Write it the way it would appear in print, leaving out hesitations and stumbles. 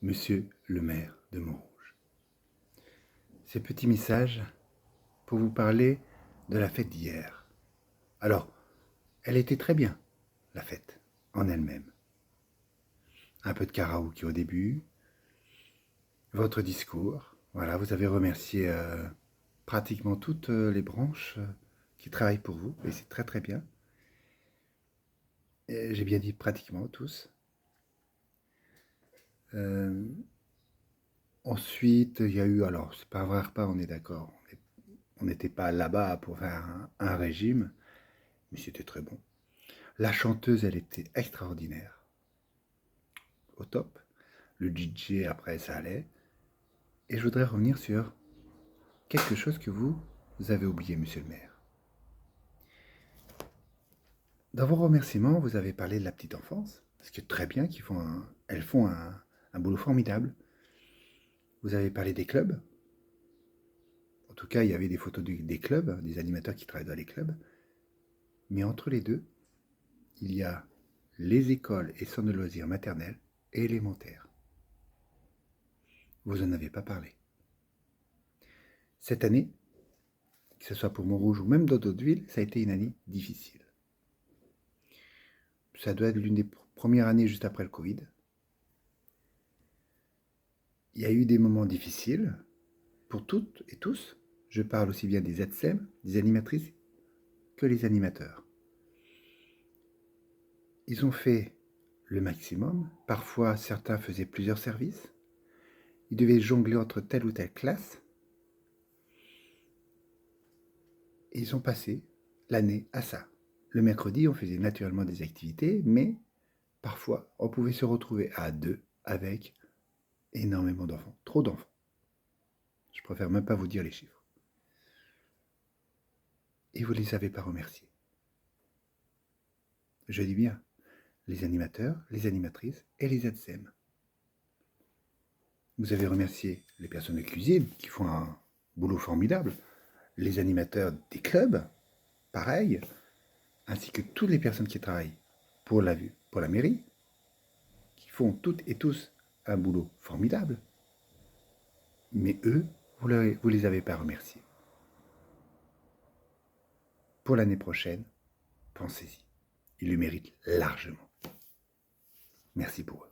Monsieur le maire de Montrouge. Ce petit message pour vous parler de la fête d'hier. Alors, elle était très bien, la fête, en elle-même. Un peu de karaoké au début, votre discours, voilà, vous avez remercié pratiquement toutes les branches qui travaillent pour vous, et c'est très très bien. J'ai bien dit pratiquement tous. Ensuite, il y a eu, alors c'est pas un vrai repas, on est d'accord, on n'était pas là-bas pour faire un régime, mais c'était très bon. La chanteuse, elle était extraordinaire, au top. Le DJ, après, ça allait. Et je voudrais revenir sur quelque chose que vous avez oublié, monsieur le maire. Dans vos remerciements, vous avez parlé de la petite enfance, ce qui est très bien, elles font un boulot formidable. Vous avez parlé des clubs. En tout cas, il y avait des photos des clubs, des animateurs qui travaillent dans les clubs. Mais entre les deux, il y a les écoles et centres de loisirs maternels et élémentaires. Vous n'en avez pas parlé. Cette année, que ce soit pour Montrouge ou même dans d'autres villes, ça a été une année difficile. Ça doit être l'une des premières années juste après le Covid. Il y a eu des moments difficiles pour toutes et tous. Je parle aussi bien des ATSEM, des animatrices, que les animateurs. Ils ont fait le maximum. Parfois, certains faisaient plusieurs services. Ils devaient jongler entre telle ou telle classe. Et ils ont passé l'année à ça. Le mercredi, on faisait naturellement des activités, mais parfois, on pouvait se retrouver à deux avec énormément d'enfants, trop d'enfants. Je préfère même pas vous dire les chiffres. Et vous ne les avez pas remerciés. Je dis bien les animateurs, les animatrices et les ATSEM. Vous avez remercié les personnes de cuisine qui font un boulot formidable, les animateurs des clubs, pareil, ainsi que toutes les personnes qui travaillent pour la mairie, qui font toutes et tous un boulot formidable. Mais eux, vous ne les avez pas remerciés. Pour l'année prochaine, pensez-y. Ils le méritent largement. Merci pour eux.